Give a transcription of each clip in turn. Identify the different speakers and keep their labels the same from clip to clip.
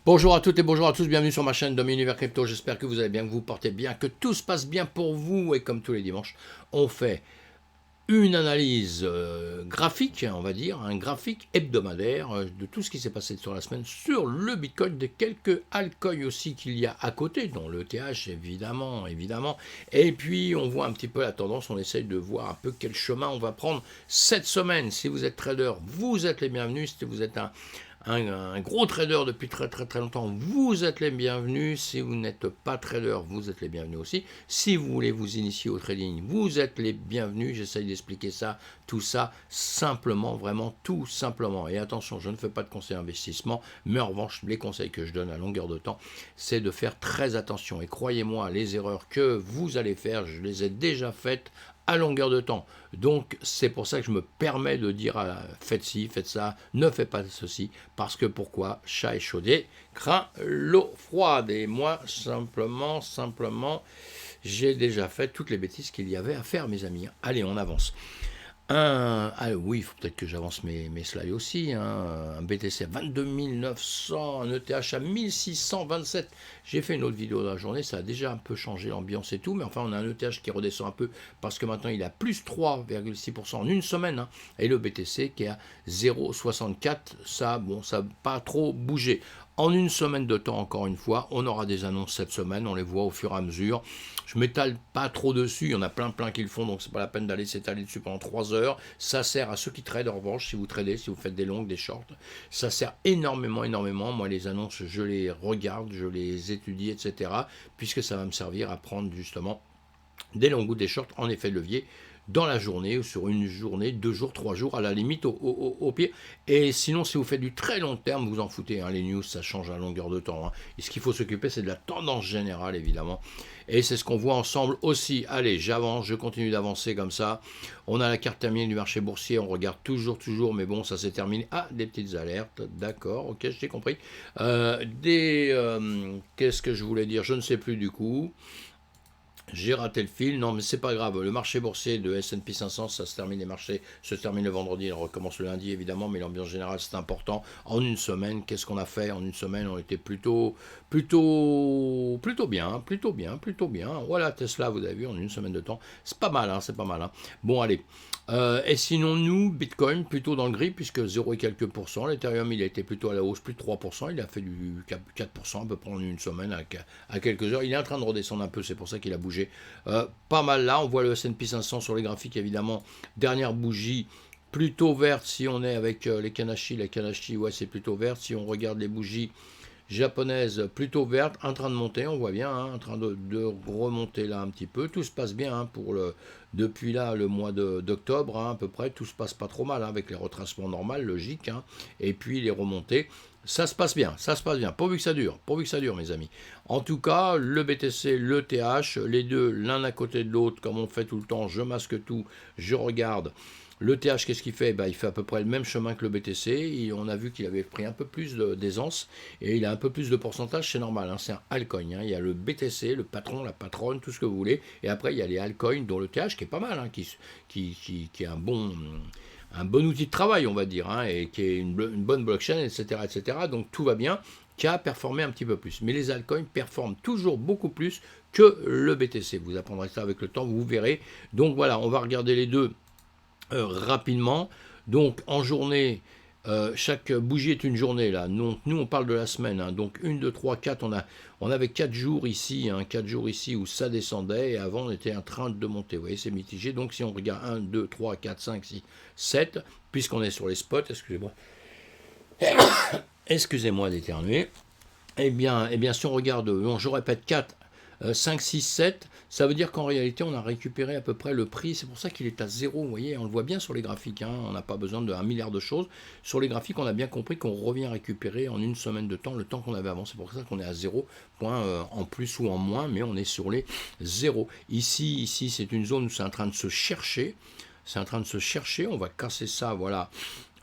Speaker 1: Bonjour à toutes et bonjour à tous, bienvenue sur ma chaîne Dom Univers Crypto, j'espère que vous allez bien, que vous portez bien, que tout se passe bien pour vous. Et comme tous les dimanches, on fait une analyse graphique, on va dire, un graphique hebdomadaire de tout ce qui s'est passé sur la semaine sur le Bitcoin, de quelques altcoins aussi qu'il y a à côté, dont le TH évidemment. Et puis on voit un petit peu la tendance, on essaye de voir un peu quel chemin on va prendre cette semaine. Si vous êtes trader, vous êtes les bienvenus. Si vous êtes un gros trader depuis très longtemps, vous êtes les bienvenus. Si vous n'êtes pas trader, vous êtes les bienvenus aussi. Si vous voulez vous initier au trading, vous êtes les bienvenus. J'essaye d'expliquer ça, tout ça, simplement, vraiment tout simplement. Et attention, je ne fais pas de conseils d'investissement, mais en revanche, les conseils que je donne à longueur de temps, c'est de faire très attention. Et croyez-moi, les erreurs que vous allez faire, je les ai déjà faites à longueur de temps. Donc c'est pour ça que je me permets de dire faites ci, faites ça, ne faites pas ceci, parce que pourquoi? Chat échaudé craint l'eau froide. Et moi, simplement, j'ai déjà fait toutes les bêtises qu'il y avait à faire, mes amis. Allez, on avance. Oui, il faut peut-être que j'avance mes slides aussi. Un BTC à 22 900, un ETH à 1627. J'ai fait une autre vidéo dans la journée, ça a déjà un peu changé l'ambiance et tout, mais enfin on a un ETH qui redescend un peu parce que maintenant il a plus 3,6% en une semaine, et le BTC qui est à 0,64. Ça, bon, ça n'a pas trop bougé. En une semaine de temps, encore une fois, on aura des annonces cette semaine, on les voit au fur et à mesure. Je ne m'étale pas trop dessus, il y en a plein qui le font, donc c'est pas la peine d'aller s'étaler dessus pendant 3 heures. Ça sert à ceux qui tradent, en revanche, si vous tradez, si vous faites des longues, des shorts. Ça sert énormément. Moi, les annonces, je les regarde, je les étudie, etc. Puisque ça va me servir à prendre justement des longues ou des shorts en effet de levier dans la journée, ou sur une journée, 2 jours, 3 jours, à la limite au pire. Et sinon, si vous faites du très long terme, vous en foutez, les news, ça change à longueur de temps. Et ce qu'il faut s'occuper, c'est de la tendance générale, évidemment. Et c'est ce qu'on voit ensemble aussi. Allez, j'avance, je continue d'avancer comme ça. On a la carte terminée du marché boursier, on regarde toujours, mais bon, ça s'est terminé. Ah, des petites alertes, d'accord, ok, je t'ai compris. Qu'est-ce que je voulais dire? Je ne sais plus du coup. J'ai raté le fil, non mais c'est pas grave, le marché boursier de S&P 500, ça se termine, les marchés se terminent le vendredi, il recommence le lundi évidemment, mais l'ambiance générale c'est important. En une semaine, qu'est-ce qu'on a fait? En une semaine, on était plutôt bien. Voilà, Tesla, vous avez vu, en une semaine de temps, c'est pas mal, c'est pas mal. Bon, allez. Et sinon, nous, Bitcoin, plutôt dans le gris, puisque 0 et quelques pourcents. L'Ethereum, il a été plutôt à la hausse, plus de 3%. Il a fait du 4% à peu près en une semaine, à quelques heures. Il est en train de redescendre un peu, c'est pour ça qu'il a bougé. Pas mal là, on voit le S&P 500 sur les graphiques, évidemment. Dernière bougie, plutôt verte si on est avec les Kanashi. Les Kanashi, ouais, c'est plutôt verte. Si on regarde les bougies japonaise plutôt verte, en train de monter, on voit bien, en train de remonter là un petit peu. Tout se passe bien depuis là le mois d'octobre, à peu près. Tout se passe pas trop mal avec les retracements normaux, logiques, et puis les remontées. Ça se passe bien, pourvu que ça dure, mes amis. En tout cas, le BTC, le TH, les deux l'un à côté de l'autre, comme on fait tout le temps, je masque tout, je regarde. Le TH, qu'est-ce qu'il fait? Il fait à peu près le même chemin que le BTC. Et on a vu qu'il avait pris un peu plus d'aisance et il a un peu plus de pourcentage, c'est normal. C'est un altcoin. Il y a le BTC, le patron, la patronne, tout ce que vous voulez. Et après, il y a les altcoins, dont le TH qui est pas mal, qui est un bon outil de travail, on va dire, et qui est une bonne blockchain, etc. Donc tout va bien, qui a performé un petit peu plus. Mais les altcoins performent toujours beaucoup plus que le BTC. Vous apprendrez ça avec le temps, vous verrez. Donc voilà, on va regarder les deux rapidement. Donc en journée, chaque bougie est une journée là. Donc nous on parle de la semaine. Donc 1, 2, 3, 4, on avait 4 jours ici, 4 jours ici où ça descendait et avant on était en train de monter. Vous voyez, c'est mitigé. Donc si on regarde 1, 2, 3, 4, 5, 6, 7, puisqu'on est sur les spots, excusez-moi d'éternuer. Eh bien, si on regarde, je répète 4, 5, 6, 7, ça veut dire qu'en réalité, on a récupéré à peu près le prix. C'est pour ça qu'il est à 0. Vous voyez, on le voit bien sur les graphiques. On n'a pas besoin de 1 milliard de choses. Sur les graphiques, on a bien compris qu'on revient récupérer en une semaine de temps le temps qu'on avait avant. C'est pour ça qu'on est à 0 point en plus ou en moins, mais on est sur les 0. Ici, c'est une zone où c'est en train de se chercher. On va casser ça, voilà.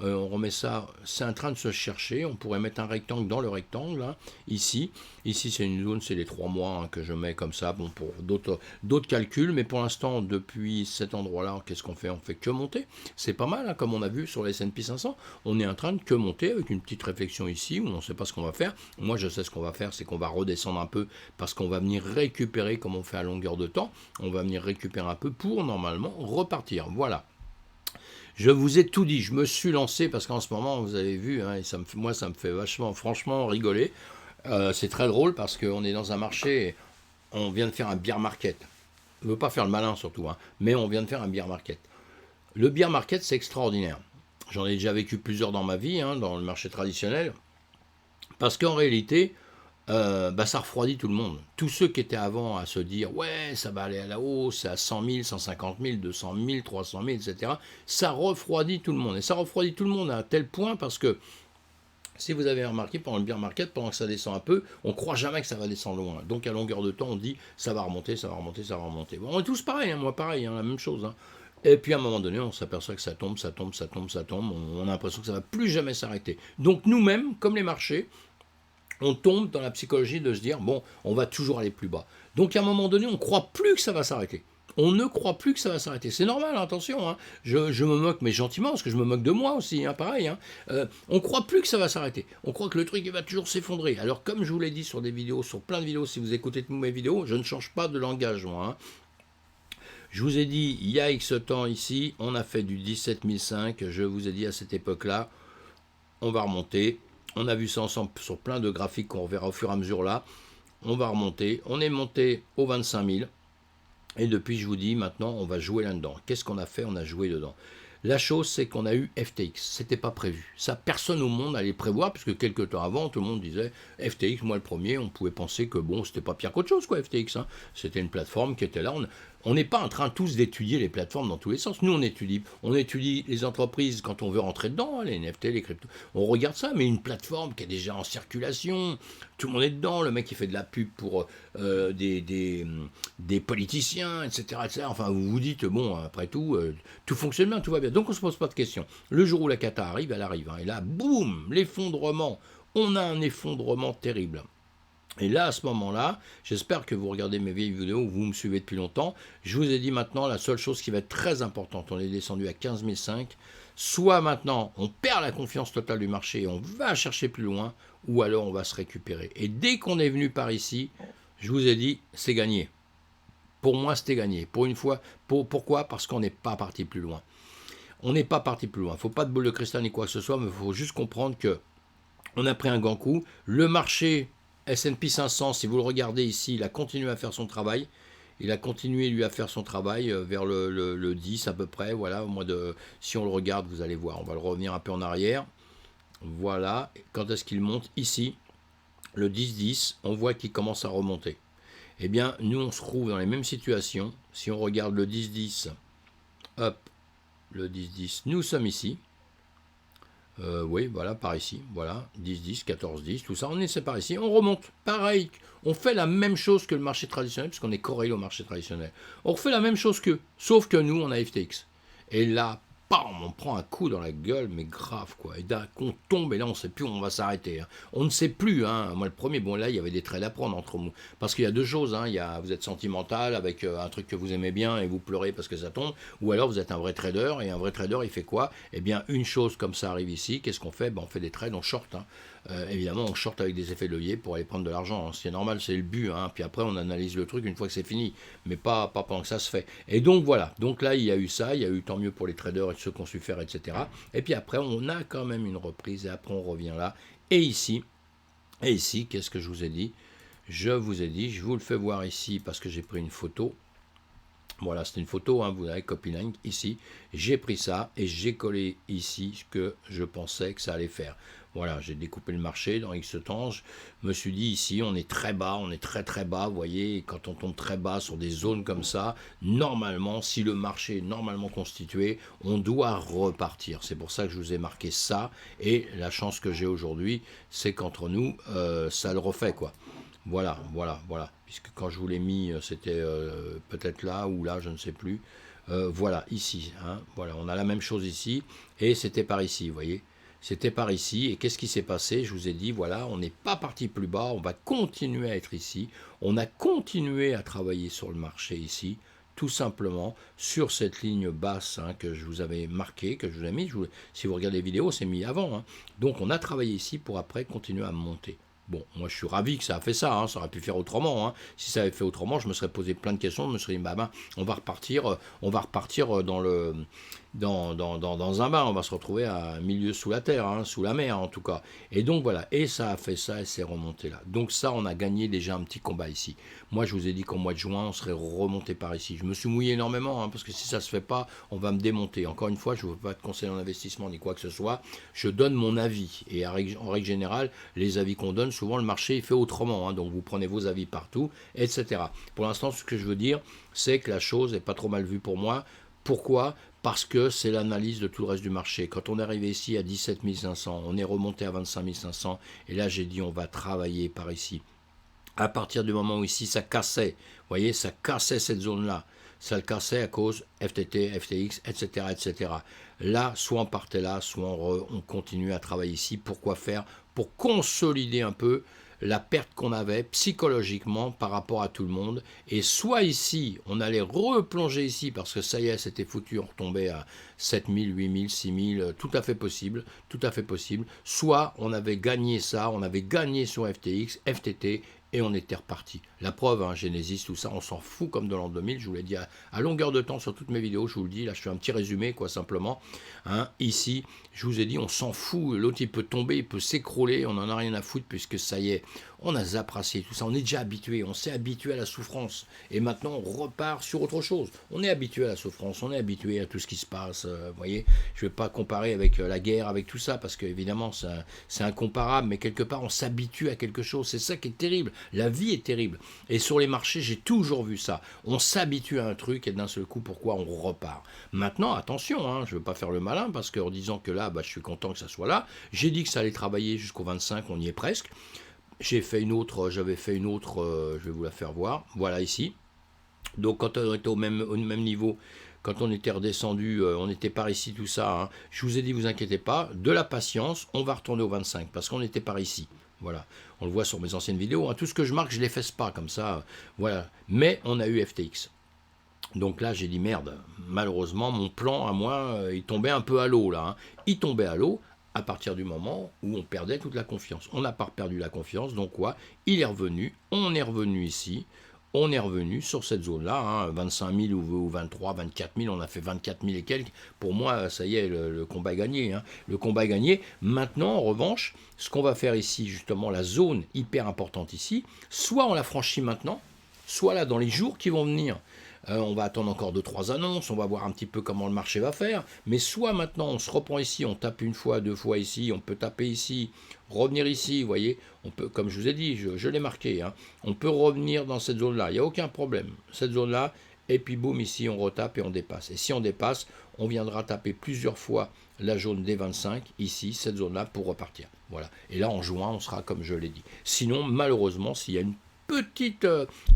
Speaker 1: on remet ça, c'est en train de se chercher, on pourrait mettre un rectangle dans le rectangle, hein, ici c'est une zone, c'est les 3 mois hein, que je mets comme ça, bon, pour d'autres calculs, mais pour l'instant, depuis cet endroit-là, qu'est-ce qu'on fait? On fait que monter, c'est pas mal, hein, comme on a vu sur le S&P 500, on est en train de que monter, avec une petite réflexion ici, où on ne sait pas ce qu'on va faire. Moi je sais ce qu'on va faire, c'est qu'on va redescendre un peu, parce qu'on va venir récupérer, comme on fait à longueur de temps, on va venir récupérer un peu pour normalement repartir, voilà. Je vous ai tout dit, je me suis lancé parce qu'en ce moment, vous avez vu, hein, et moi ça me fait vachement, franchement, rigoler. C'est très drôle parce qu'on est dans un marché, on vient de faire un bear market. Je ne veux pas faire le malin surtout, hein, mais on vient de faire un bear market. Le bear market, c'est extraordinaire. J'en ai déjà vécu plusieurs dans ma vie, hein, dans le marché traditionnel, parce qu'en réalité, ça refroidit tout le monde. Tous ceux qui étaient avant à se dire ouais, ça va aller à la hausse, c'est à 100 000, 150 000, 200 000, 300 000, etc. Ça refroidit tout le monde. Et ça refroidit tout le monde à tel point parce que si vous avez remarqué pendant le bear market, pendant que ça descend un peu, on ne croit jamais que ça va descendre loin. Donc à longueur de temps, on dit ça va remonter, ça va remonter, ça va remonter. Bon, on est tous pareils, hein, moi pareil, hein, la même chose. Hein. Et puis à un moment donné, on s'aperçoit que ça tombe, ça tombe, ça tombe, ça tombe. On a l'impression que ça ne va plus jamais s'arrêter. Donc nous-mêmes, comme les marchés, on tombe dans la psychologie de se dire, bon, on va toujours aller plus bas. Donc à un moment donné, on ne croit plus que ça va s'arrêter. On ne croit plus que ça va s'arrêter. C'est normal, attention, hein. Je me moque, mais gentiment, parce que je me moque de moi aussi, hein, pareil. Hein. On ne croit plus que ça va s'arrêter. On croit que le truc il va toujours s'effondrer. Alors comme je vous l'ai dit sur des vidéos, sur plein de vidéos, si vous écoutez toutes mes vidéos, je ne change pas de langage, moi. Hein. Je vous ai dit, il y a X temps ici, on a fait du 17 500, je vous ai dit à cette époque-là, on va remonter. On a vu ça ensemble sur plein de graphiques qu'on verra au fur et à mesure là. On va remonter. On est monté aux 25 000. Et depuis, je vous dis, maintenant, on va jouer là-dedans. Qu'est-ce qu'on a fait? On a joué dedans. La chose, c'est qu'on a eu FTX. C'était pas prévu. Ça, personne au monde allait prévoir, puisque quelques temps avant, tout le monde disait FTX, moi le premier, on pouvait penser que bon, c'était pas pire qu'autre chose, quoi, FTX. Hein. C'était une plateforme qui était là. On n'est pas en train tous d'étudier les plateformes dans tous les sens. Nous, on étudie les entreprises quand on veut rentrer dedans, hein, les NFT, les cryptos. On regarde ça, mais une plateforme qui est déjà en circulation, tout le monde est dedans. Le mec qui fait de la pub pour des politiciens, etc., etc. Enfin, vous vous dites, bon, après tout, tout fonctionne bien, tout va bien. Donc, on ne se pose pas de questions. Le jour où la cata arrive, elle arrive. Hein, et là, boum, l'effondrement. On a un effondrement terrible. Et là, à ce moment-là, j'espère que vous regardez mes vieilles vidéos, vous me suivez depuis longtemps. Je vous ai dit maintenant, la seule chose qui va être très importante, on est descendu à 15 500, soit maintenant, on perd la confiance totale du marché et on va chercher plus loin, ou alors on va se récupérer. Et dès qu'on est venu par ici, je vous ai dit, c'est gagné. Pour moi, c'était gagné. Pour une fois, pourquoi? Parce qu'on n'est pas parti plus loin. On n'est pas parti plus loin. Il ne faut pas de boule de cristal ni quoi que ce soit, mais il faut juste comprendre que on a pris un grand coup. Le marché S&P 500, si vous le regardez ici, il a continué à faire son travail. Il a continué, lui, à faire son travail vers le 10 à peu près. Voilà, si on le regarde, vous allez voir. On va le revenir un peu en arrière. Voilà. Quand est-ce qu'il monte? Ici, le 10-10, on voit qu'il commence à remonter. Eh bien, nous, on se trouve dans les mêmes situations. Si on regarde le 10-10, hop, le 10-10, nous sommes ici. Oui, voilà, par ici, voilà, 10-10, 14-10, tout ça, on essaie par ici, on remonte, pareil, on fait la même chose que le marché traditionnel, puisqu'on est corrélé au marché traditionnel. On refait la même chose qu'eux, sauf que nous, on a FTX. Et là, bam, on prend un coup dans la gueule, mais grave, quoi. Et d'un coup, on tombe, et là, on ne sait plus où on va s'arrêter. Hein. On ne sait plus, hein. Moi, le premier, bon, là, il y avait des trades à prendre entre nous. Parce qu'il y a deux choses, hein. Vous êtes sentimental avec un truc que vous aimez bien et vous pleurez parce que ça tombe, ou alors vous êtes un vrai trader, et un vrai trader, il fait quoi? Eh bien, une chose comme ça arrive ici, qu'est-ce qu'on fait? Ben, on fait des trades, on short, hein. Évidemment, on short avec des effets de levier pour aller prendre de l'argent. Hein. C'est normal, c'est le but. Hein. Puis après, on analyse le truc une fois que c'est fini, mais pas pendant que ça se fait. Et donc voilà. Donc là, il y a eu ça. Il y a eu tant mieux pour les traders et ceux qui ont su faire, etc. Et puis après, on a quand même une reprise. Et après, on revient là. Et ici, qu'est-ce que je vous ai dit? Je vous ai dit, je vous le fais voir ici parce que j'ai pris une photo. Voilà, c'est une photo, hein, vous avez copy link ici. J'ai pris ça et j'ai collé ici ce que je pensais que ça allait faire. Voilà, j'ai découpé le marché dans X temps. Je me suis dit ici, on est très bas, on est très très bas. Vous voyez, quand on tombe très bas sur des zones comme ça, normalement, si le marché est normalement constitué, on doit repartir. C'est pour ça que je vous ai marqué ça. Et la chance que j'ai aujourd'hui, c'est qu'entre nous, ça le refait, quoi. Voilà. Puisque quand je vous l'ai mis, c'était peut-être là ou là, je ne sais plus. voilà, ici, hein, voilà, on a la même chose ici, et c'était par ici, vous voyez. C'était par ici, et qu'est-ce qui s'est passé? Je vous ai dit, voilà, on n'est pas parti plus bas, on va continuer à être ici, on a continué à travailler sur le marché ici, tout simplement, sur cette ligne basse hein, que je vous avais marquée, que je vous ai mis, si vous regardez les vidéos, c'est mis avant, hein. Donc on a travaillé ici pour après continuer à monter. Bon, moi je suis ravi que ça a fait ça, hein, ça aurait pu faire autrement. Hein. Si ça avait fait autrement, je me serais posé plein de questions, je me serais dit, bah, on va repartir dans un bain, on va se retrouver à milieu sous la terre, hein, sous la mer en tout cas. Et donc voilà, et ça a fait ça et c'est remonté là. Donc ça, on a gagné déjà un petit combat ici. Moi, je vous ai dit qu'au mois de juin, on serait remonté par ici. Je me suis mouillé énormément, hein, parce que si ça se fait pas, on va me démonter. Encore une fois, je ne veux pas te conseiller en investissement ni quoi que ce soit. Je donne mon avis. Et en règle générale, les avis qu'on donne, souvent le marché il fait autrement. Hein, donc vous prenez vos avis partout, etc. Pour l'instant, ce que je veux dire, c'est que la chose n'est pas trop mal vue pour moi. Pourquoi? Parce que c'est l'analyse de tout le reste du marché. Quand on est arrivé ici à 17 500, on est remonté à 25 500, et là j'ai dit on va travailler par ici. À partir du moment où ici ça cassait, vous voyez, ça cassait cette zone-là, ça le cassait à cause FTT, FTX, etc., etc. Là, soit on partait là, soit on continuait à travailler ici. Pourquoi faire? Pour consolider un peu la perte qu'on avait psychologiquement par rapport à tout le monde. Et soit ici, on allait replonger ici, parce que ça y est, c'était foutu, on retombait à 7000, 8000, 6000, tout à fait possible, tout à fait possible. Soit on avait gagné ça, on avait gagné sur FTX, FTT, et on était reparti. La preuve, hein, Genesis, tout ça, on s'en fout comme de l'an 2000, je vous l'ai dit à longueur de temps sur toutes mes vidéos, je vous le dis, là je fais un petit résumé, quoi, simplement. Hein, ici, je vous ai dit, on s'en fout, l'autre il peut tomber, il peut s'écrouler, on n'en a rien à foutre, puisque ça y est, on a zaprassé tout ça, on est déjà habitué, on s'est habitué à la souffrance, et maintenant on repart sur autre chose. On est habitué à la souffrance, on est habitué à tout ce qui se passe, vous voyez, je ne vais pas comparer avec la guerre, avec tout ça, parce qu'évidemment c'est incomparable, mais quelque part on s'habitue à quelque chose, c'est ça qui est terrible. La vie est terrible. Et sur les marchés, j'ai toujours vu ça. On s'habitue à un truc et d'un seul coup, pourquoi on repart? Maintenant, attention, hein, je ne veux pas faire le malin parce qu'en disant que là, je suis content que ça soit là. J'ai dit que ça allait travailler jusqu'au 25, on y est presque. J'avais fait une autre, je vais vous la faire voir. Voilà ici. Donc quand on était au même niveau, quand on était redescendu, on était par ici, tout ça, hein, je vous ai dit, vous inquiétez pas, de la patience, on va retourner au 25, parce qu'on était par ici. Voilà, on le voit sur mes anciennes vidéos, hein, tout ce que je marque, je ne l'efface pas comme ça, voilà. Mais on a eu FTX. Donc là, j'ai dit, merde, malheureusement, mon plan à moi, il tombait un peu à l'eau, là. Hein. Il tombait à l'eau à partir du moment où on perdait toute la confiance. On n'a pas perdu la confiance, donc quoi? Il est revenu, on est revenu ici, on est revenu sur cette zone-là, hein, 25 000 ou 23, 24 000, on a fait 24 000 et quelques. Pour moi, ça y est, le combat est gagné. Hein. Le combat est gagné. Maintenant, en revanche, ce qu'on va faire ici, justement, la zone hyper importante ici, soit on la franchit maintenant, soit là, dans les jours qui vont venir, on va attendre encore 2-3 annonces, on va voir un petit peu comment le marché va faire, mais soit maintenant on se reprend ici, on tape une fois, deux fois ici, on peut taper ici, revenir ici, vous voyez, on peut, comme je vous ai dit, je l'ai marqué, hein, on peut revenir dans cette zone-là, il n'y a aucun problème, cette zone-là, et puis boum, ici on retape et on dépasse. Et si on dépasse, on viendra taper plusieurs fois la zone des 25, ici, cette zone-là, pour repartir. Voilà. Et là, en juin, on sera comme je l'ai dit. Sinon, malheureusement, s'il y a une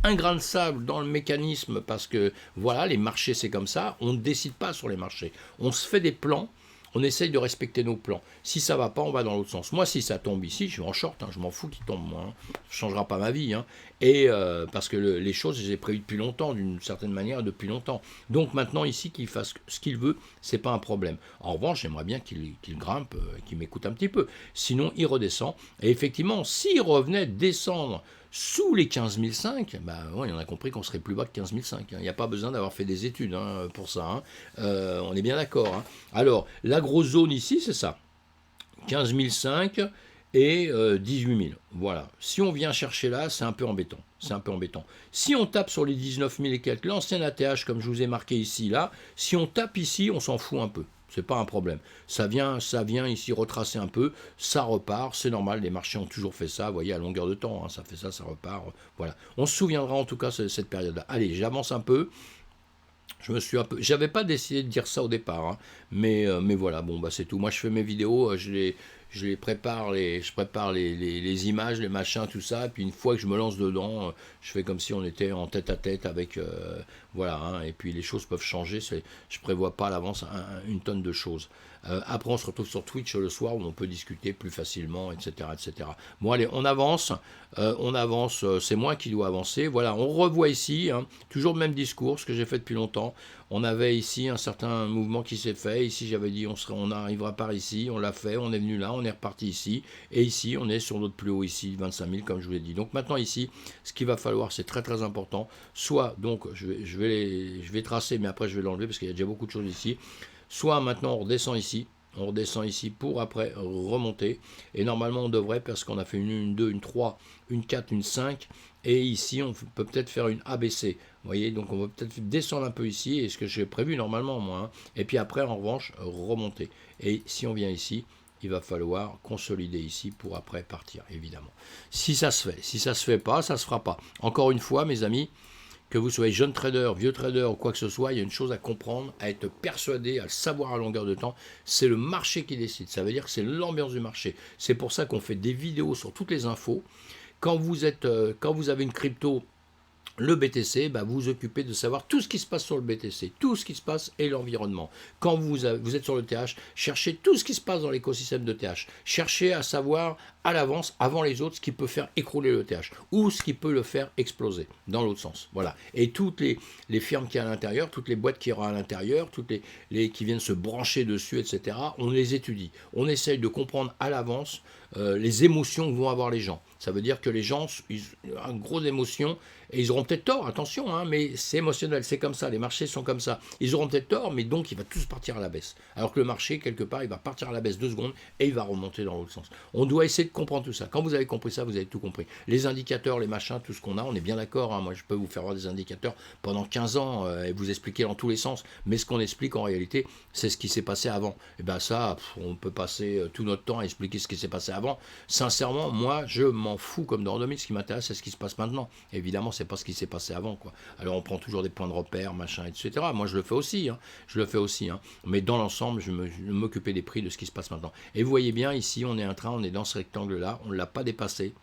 Speaker 1: un grain de sable dans le mécanisme, parce que voilà, les marchés c'est comme ça, on ne décide pas sur les marchés, on se fait des plans, on essaye de respecter nos plans. Si ça va pas, on va dans l'autre sens. Moi, si ça tombe ici, je suis en short, hein, je m'en fous qu'il tombe, moi, hein. Ça ne changera pas ma vie, hein. Et parce que les choses, je les ai prévues depuis longtemps, d'une certaine manière, depuis longtemps. Donc maintenant, ici, qu'il fasse ce qu'il veut, c'est pas un problème. En revanche, j'aimerais bien qu'il grimpe, qu'il m'écoute un petit peu. Sinon, il redescend. Et effectivement, s'il revenait descendre sous les 15 500, ouais, on a compris qu'on serait plus bas que 15 500. Il n'y a pas besoin d'avoir fait des études hein, pour ça. Hein. On est bien d'accord. Hein. Alors, la grosse zone ici, c'est ça. 15 500 et 18 000. Voilà. Si on vient chercher là, c'est un peu embêtant. C'est un peu embêtant. Si on tape sur les 19 000 et quelques, l'ancien ATH, comme je vous ai marqué ici, là, si on tape ici, on s'en fout un peu. C'est pas un problème. Ça vient ici retracer un peu, ça repart, c'est normal, les marchés ont toujours fait ça, vous voyez, à longueur de temps, hein, ça fait ça, ça repart, voilà. On se souviendra en tout cas de cette période-là. Allez, j'avance un peu. J'avais pas décidé de dire ça au départ, hein, mais voilà, bon, c'est tout. Moi, je fais mes vidéos, je je prépare les images, les machins, tout ça, et puis une fois que je me lance dedans, je fais comme si on était en tête à tête avec, voilà, hein, et puis les choses peuvent changer, je prévois pas à l'avance une tonne de choses. Après, on se retrouve sur Twitch le soir où on peut discuter plus facilement, etc., etc. Bon, allez, on avance, c'est moi qui dois avancer. Voilà, on revoit ici, hein, toujours le même discours, ce que j'ai fait depuis longtemps. On avait ici un certain mouvement qui s'est fait. Ici, j'avais dit on arrivera par ici, on l'a fait, on est venu là, on est reparti ici. Et ici, on est sur notre plus haut ici, 25 000, comme je vous l'ai dit. Donc maintenant, ici, ce qu'il va falloir, c'est très très important. Soit, donc, je vais tracer, mais après, je vais l'enlever parce qu'il y a déjà beaucoup de choses ici. Soit maintenant on redescend ici pour après remonter. Et normalement on devrait, parce qu'on a fait une 2, une 3, une 4, une 5. Et ici on peut peut-être faire une ABC. Vous voyez, donc on va peut-être descendre un peu ici, et ce que j'ai prévu normalement moi. Hein. Et puis après en revanche remonter. Et si on vient ici, il va falloir consolider ici pour après partir, évidemment. Si ça se fait. Si ça se fait pas, ça se fera pas. Encore une fois, mes amis, que vous soyez jeune trader, vieux trader ou quoi que ce soit, il y a une chose à comprendre, à être persuadé, à le savoir à longueur de temps, c'est le marché qui décide. Ça veut dire que c'est l'ambiance du marché. C'est pour ça qu'on fait des vidéos sur toutes les infos. Quand vous avez une crypto, le BTC, bah, vous vous occupez de savoir tout ce qui se passe sur le BTC, tout ce qui se passe et l'environnement. Quand vous êtes sur le TH, cherchez tout ce qui se passe dans l'écosystème de TH. Cherchez à savoir à l'avance, avant les autres, ce qui peut faire écrouler le TH ou ce qui peut le faire exploser dans l'autre sens. Voilà. Et toutes les firmes qui y a à l'intérieur, toutes les boîtes qui y aura à l'intérieur, toutes les qui viennent se brancher dessus, etc., on les étudie. On essaye de comprendre à l'avance les émotions que vont avoir les gens. Ça veut dire que les gens ont une grosse émotion, et ils auront peut-être tort, attention, hein, mais c'est émotionnel, c'est comme ça, les marchés sont comme ça. Ils auront peut-être tort, mais donc il va tous partir à la baisse. Alors que le marché, quelque part, il va partir à la baisse 2 secondes et il va remonter dans l'autre sens. On doit essayer de comprendre tout ça. Quand vous avez compris ça, vous avez tout compris. Les indicateurs, les machins, tout ce qu'on a, on est bien d'accord. Hein. Moi, je peux vous faire voir des indicateurs pendant 15 ans et vous expliquer dans tous les sens. Mais ce qu'on explique en réalité, c'est ce qui s'est passé avant. Et bien ça, on peut passer tout notre temps à expliquer ce qui s'est passé avant. Sincèrement, moi, je m'en fous comme dans ce qui m'intéresse, c'est ce qui se passe maintenant. Évidemment, c'est pas ce qui s'est passé avant, quoi. Alors on prend toujours des points de repère, machin, etc. Moi je le fais aussi, hein. Je le fais aussi, hein. Mais dans l'ensemble, je m'occuper des prix de ce qui se passe maintenant. Et vous voyez bien, ici, on est dans ce rectangle-là, on ne l'a pas dépassé,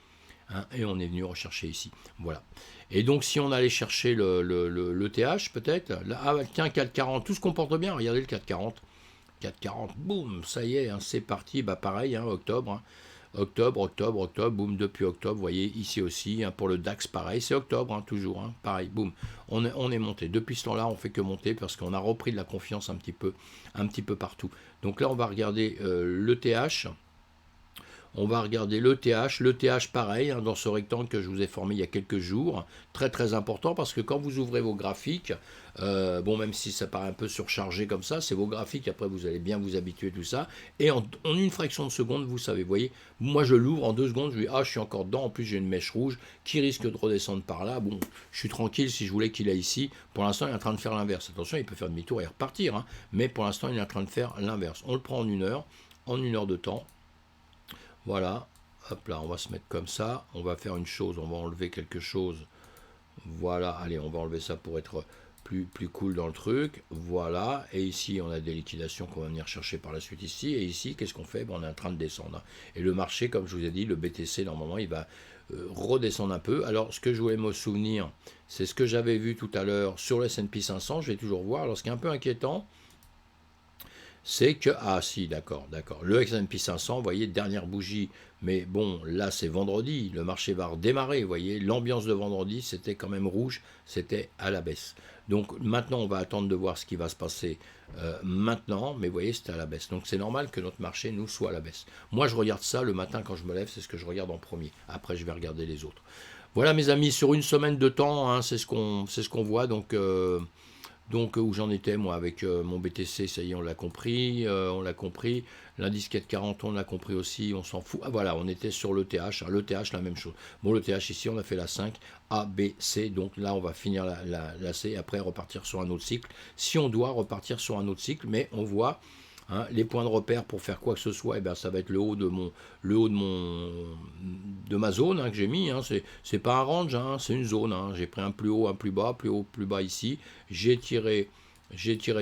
Speaker 1: hein, et on est venu rechercher ici. Voilà. Et donc si on allait chercher le TH, peut-être, ah tiens, 440, tout se comporte bien, regardez le 440. 440, boum, ça y est, hein, c'est parti, bah pareil, hein, octobre, hein. Octobre, boum, depuis octobre, vous voyez, ici aussi, hein, pour le DAX, pareil, c'est octobre, hein, toujours, hein, pareil, boum, on est monté. Depuis ce temps-là, on fait que monter parce qu'on a repris de la confiance un petit peu partout. Donc là, on va regarder le TH. On va regarder le TH pareil, hein, dans ce rectangle que je vous ai formé il y a quelques jours, très très important parce que quand vous ouvrez vos graphiques, bon même si ça paraît un peu surchargé comme ça, c'est vos graphiques, après vous allez bien vous habituer tout ça, et en une fraction de seconde, vous savez, vous voyez, moi je l'ouvre en 2 secondes, je dis ah je suis encore dedans, en plus j'ai une mèche rouge qui risque de redescendre par là, bon je suis tranquille si je voulais qu'il aille ici, pour l'instant il est en train de faire l'inverse, attention il peut faire demi-tour et repartir, hein, mais pour l'instant il est en train de faire l'inverse, on le prend en une heure de temps. Voilà, hop là, on va se mettre comme ça, on va faire une chose, on va enlever quelque chose, voilà, allez, on va enlever ça pour être plus cool dans le truc, voilà, et ici on a des liquidations qu'on va venir chercher par la suite ici, et ici, qu'est-ce qu'on fait? On est en train de descendre, et le marché, comme je vous ai dit, le BTC, normalement, il va redescendre un peu. Alors, ce que je voulais me souvenir, c'est ce que j'avais vu tout à l'heure sur le S&P 500, je vais toujours voir, alors ce qui est un peu inquiétant, c'est que, ah si, d'accord, le S&P 500, vous voyez, dernière bougie, mais bon, là c'est vendredi, le marché va redémarrer, vous voyez, l'ambiance de vendredi, c'était quand même rouge, c'était à la baisse. Donc maintenant, on va attendre de voir ce qui va se passer maintenant, mais vous voyez, c'était à la baisse. Donc c'est normal que notre marché, nous, soit à la baisse. Moi, je regarde ça le matin quand je me lève, c'est ce que je regarde en premier. Après, je vais regarder les autres. Voilà, mes amis, sur une semaine de temps, hein, c'est ce qu'on voit, donc... où j'en étais, moi, avec mon BTC, ça y est, on l'a compris, l'indice 440, on l'a compris aussi, on s'en fout. Ah voilà, on était sur le TH, hein, le TH, la même chose. Bon, le TH ici, on a fait la 5, A, B, C, donc là, on va finir la C, et après repartir sur un autre cycle, si on doit repartir sur un autre cycle, mais on voit... Hein, les points de repère pour faire quoi que ce soit, eh bien, ça va être le haut de ma zone, hein, que j'ai mis. Hein, c'est pas un range, hein, c'est une zone. Hein, j'ai pris un plus haut, un plus bas, plus haut, plus bas ici. J'ai tiré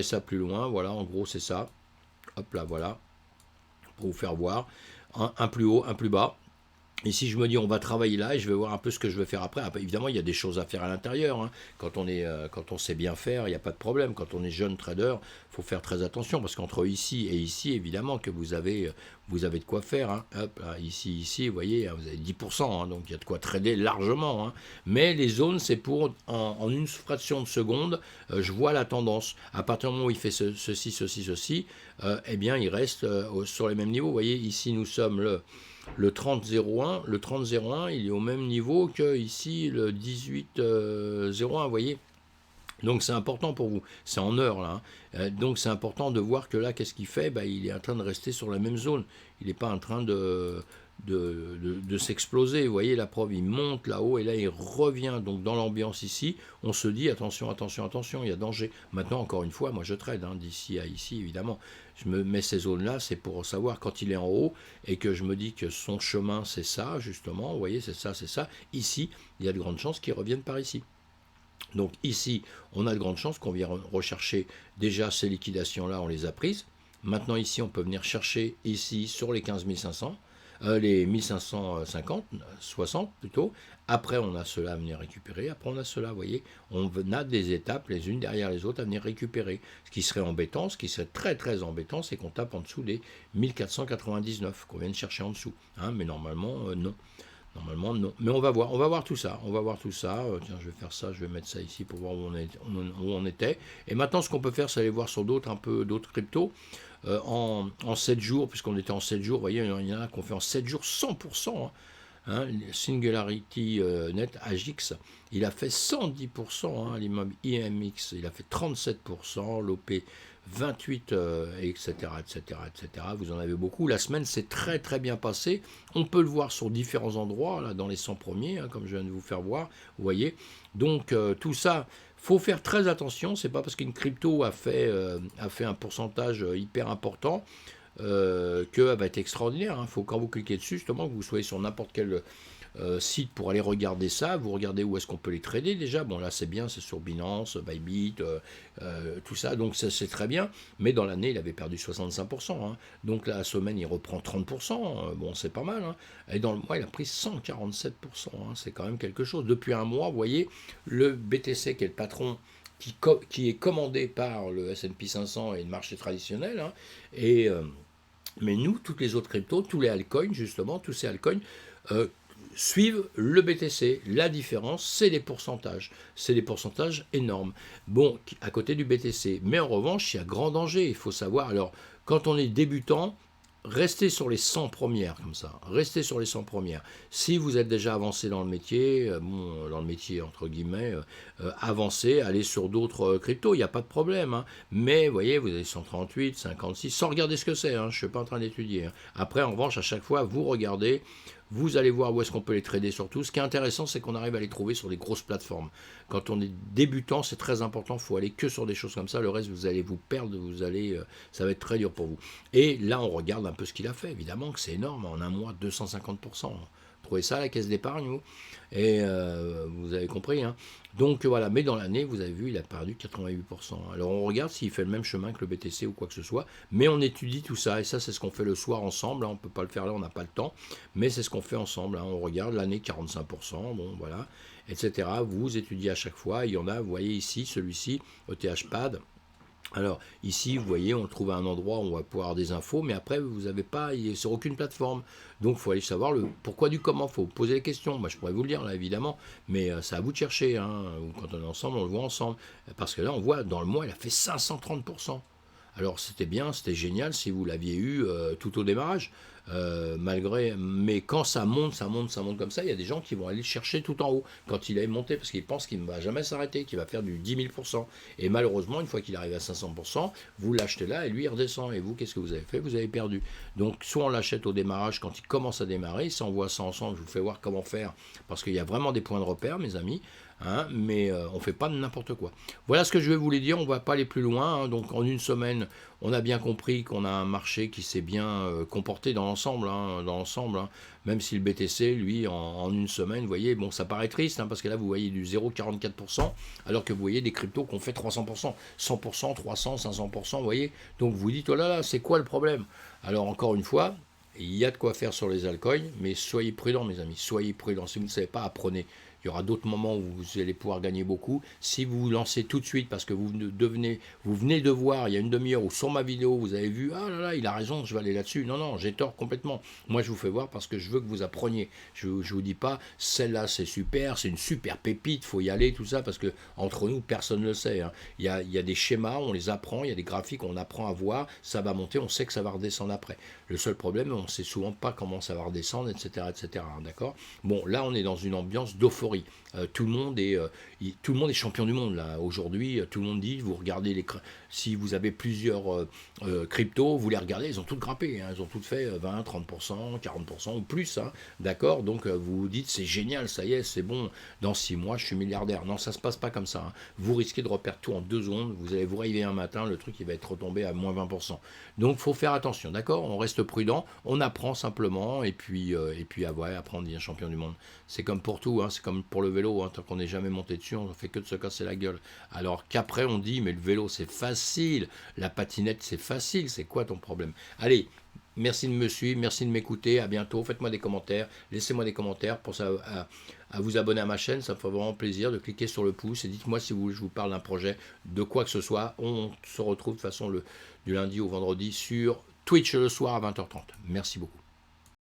Speaker 1: ça plus loin. Voilà, en gros c'est ça. Hop là, voilà, pour vous faire voir. un plus haut, un plus bas. Ici, je me dis, on va travailler là et je vais voir un peu ce que je vais faire après. Après, évidemment, il y a des choses à faire à l'intérieur, hein. Quand on sait bien faire, il n'y a pas de problème. Quand on est jeune trader, il faut faire très attention parce qu'entre ici et ici, évidemment que vous avez de quoi faire, hein. Hop, là, ici, vous voyez, vous avez 10%, hein, donc il y a de quoi trader largement, hein. Mais les zones, c'est pour, en une fraction de seconde, je vois la tendance. À partir du moment où il fait ceci, eh bien, il reste sur les mêmes niveaux. Vous voyez, ici, nous sommes le 30,01, il est au même niveau que ici le 18,01, vous voyez. Donc c'est important pour vous, c'est en heures là, hein. Donc c'est important de voir que là, qu'est-ce qu'il fait? Il est en train de rester sur la même zone, il n'est pas en train de s'exploser. Vous voyez la preuve, il monte là-haut et là il revient. Donc dans l'ambiance ici, on se dit attention, il y a danger. Maintenant, encore une fois, moi je trade, hein, d'ici à ici évidemment. Je me mets ces zones-là, c'est pour savoir quand il est en haut et que je me dis que son chemin c'est ça, justement. Vous voyez, c'est ça, c'est ça. Ici, il y a de grandes chances qu'il revienne par ici. Donc ici, on a de grandes chances qu'on vienne rechercher déjà ces liquidations-là, on les a prises. Maintenant ici, on peut venir chercher ici sur les 15 500, les 1550, 60 plutôt. Après, on a cela à venir récupérer. Après, on a cela, vous voyez. On a des étapes les unes derrière les autres à venir récupérer. Ce qui serait embêtant, ce qui serait très très embêtant, c'est qu'on tape en dessous des 1499, qu'on vienne chercher en dessous. Hein, mais normalement, non. Normalement, non. Mais on va voir tout ça. On va voir tout ça. Tiens, je vais faire ça, je vais mettre ça ici pour voir où on était. Et maintenant, ce qu'on peut faire, c'est aller voir sur d'autres cryptos. En 7 jours, puisqu'on était en 7 jours, vous voyez, il y en a qu'on fait en 7 jours 100%. Hein, Singularity Net AGIX, il a fait 110%, hein, l'immeuble IMX, il a fait 37%, l'OP 28, etc., etc., etc. Vous en avez beaucoup. La semaine s'est très très bien passée. On peut le voir sur différents endroits, là, dans les 100 premiers, hein, comme je viens de vous faire voir. Vous voyez. Donc tout ça, faut faire très attention. C'est pas parce qu'une crypto a fait un pourcentage hyper important qu'elle va être extraordinaire. Il faut quand vous cliquez dessus, justement, que vous soyez sur n'importe quel site pour aller regarder ça. Vous regardez où est-ce qu'on peut les trader déjà. Bon, là, c'est bien, c'est sur Binance, Bybit, tout ça. Donc, ça, c'est très bien. Mais dans l'année, il avait perdu 65%. Hein. Donc, la semaine, il reprend 30%. Bon, c'est pas mal. Hein. Et dans le mois, il a pris 147%. Hein. C'est quand même quelque chose. Depuis un mois, vous voyez, le BTC, qui est le patron qui est commandé par le S&P 500 et le marché traditionnel, hein, mais nous, toutes les autres cryptos, tous les altcoins, justement, tous ces altcoins, suivent le BTC. La différence, c'est les pourcentages. C'est des pourcentages énormes. Bon, à côté du BTC. Mais en revanche, il y a grand danger. Il faut savoir, alors, quand on est débutant, restez sur les 100 premières, comme ça. Restez sur les 100 premières. Si vous êtes déjà avancé dans le métier, dans le métier entre guillemets, avancez, allez sur d'autres cryptos, il n'y a pas de problème. Hein. Mais, vous voyez, vous avez 138, 56, sans regarder ce que c'est. Hein, je ne suis pas en train d'étudier. Hein. Après, en revanche, à chaque fois, vous regardez, vous allez voir où est-ce qu'on peut les trader surtout. Ce qui est intéressant, c'est qu'on arrive à les trouver sur des grosses plateformes. Quand on est débutant, c'est très important. Il faut aller que sur des choses comme ça. Le reste, vous allez vous perdre. Ça va être très dur pour vous. Et là, on regarde un peu ce qu'il a fait. Évidemment que c'est énorme. En un mois, 250%. Vous trouvez ça à la caisse d'épargne, vous? Et vous avez compris. Hein. Donc voilà. Mais dans l'année, vous avez vu, il a perdu 88%. Alors on regarde s'il fait le même chemin que le BTC ou quoi que ce soit. Mais on étudie tout ça. Et ça, c'est ce qu'on fait le soir ensemble. Hein. On ne peut pas le faire là, on n'a pas le temps. Mais c'est ce qu'on fait ensemble. Hein. On regarde l'année 45%. Bon, voilà. Etc. Vous étudiez à chaque fois. Il y en a, vous voyez ici, celui-ci, ETHPad. Alors ici, vous voyez, on trouve un endroit où on va pouvoir avoir des infos, mais après, vous n'avez pas sur aucune plateforme. Donc, il faut aller savoir le pourquoi du comment. Il faut poser les questions. Moi, je pourrais vous le dire, là, évidemment, mais c'est à vous de chercher. Hein. Quand on est ensemble, on le voit ensemble. Parce que là, on voit, dans le mois, il a fait 530%. Alors, c'était bien, c'était génial si vous l'aviez eu tout au démarrage. Mais quand ça monte comme ça, il y a des gens qui vont aller chercher tout en haut quand il est monté parce qu'ils pensent qu'il ne va jamais s'arrêter, qu'il va faire du 10 000%. Et malheureusement, une fois qu'il arrive à 500%, vous l'achetez là et lui il redescend. Et vous, qu'est-ce que vous avez fait? Vous avez perdu. Donc, soit on l'achète au démarrage quand il commence à démarrer. Si on voit ça ensemble, je vous fais voir comment faire parce qu'il y a vraiment des points de repère, mes amis. Hein, mais on ne fait pas n'importe quoi. Voilà ce que je vais vous les dire, on ne va pas aller plus loin. Hein, donc en une semaine, on a bien compris qu'on a un marché qui s'est bien comporté dans l'ensemble. Hein, même si le BTC, lui, en une semaine, vous voyez, bon, ça paraît triste, hein, parce que là, vous voyez du 0,44%, alors que vous voyez des cryptos qui ont fait 300%, 100%, 300, 500%, vous voyez. Donc vous dites, oh là là, c'est quoi le problème? Alors encore une fois, Il y a de quoi faire sur les altcoins, mais soyez prudents, mes amis. Soyez prudents. Si vous ne savez pas, apprenez. Il y aura d'autres moments où vous allez pouvoir gagner beaucoup. Si vous vous lancez tout de suite parce que vous venez de voir il y a une demi-heure ou sur ma vidéo, vous avez vu, ah là là, il a raison, je vais aller là-dessus. Non, non, j'ai tort complètement. Moi, je vous fais voir parce que je veux que vous appreniez. Je ne vous dis pas, celle-là, c'est super, c'est une super pépite, faut y aller, tout ça, parce que entre nous, personne ne le sait. Hein. Il y a des schémas, on les apprend, il y a des graphiques, on apprend à voir, ça va monter, on sait que ça va redescendre après. Le seul problème, on ne sait souvent pas comment ça va redescendre, etc. etc. Hein, d'accord. Bon, là, on est dans une ambiance d'euphorie. Tout le monde est champion du monde là aujourd'hui. Tout le monde dit, vous regardez si vous avez plusieurs cryptos, vous les regardez, ils ont toutes grimpé, hein, ils ont toutes fait 20, 30%, 40% ou plus, hein, d'accord. Donc vous vous dites c'est génial, ça y est, c'est bon. Dans 6 mois, je suis milliardaire. Non, ça se passe pas comme ça. Hein. Vous risquez de reperdre tout en 2 secondes. Vous allez vous réveiller un matin, le truc il va être retombé à moins 20%. Donc faut faire attention, d'accord. On reste prudent, on apprend simplement et puis ouais, après on devient champion du monde. C'est comme pour tout, hein, c'est comme pour le vélo, hein, tant qu'on n'est jamais monté dessus, on ne fait que de se casser la gueule. Alors qu'après on dit, mais le vélo c'est facile, la patinette c'est facile, c'est quoi ton problème? Allez, merci de me suivre, merci de m'écouter, à bientôt, faites-moi des commentaires, laissez-moi des commentaires pour ça, à vous abonner à ma chaîne, ça me fait vraiment plaisir de cliquer sur le pouce et dites-moi si vous voulez que je vous parle d'un projet, de quoi que ce soit. On se retrouve de toute façon du lundi au vendredi sur Twitch le soir à 20h30. Merci beaucoup.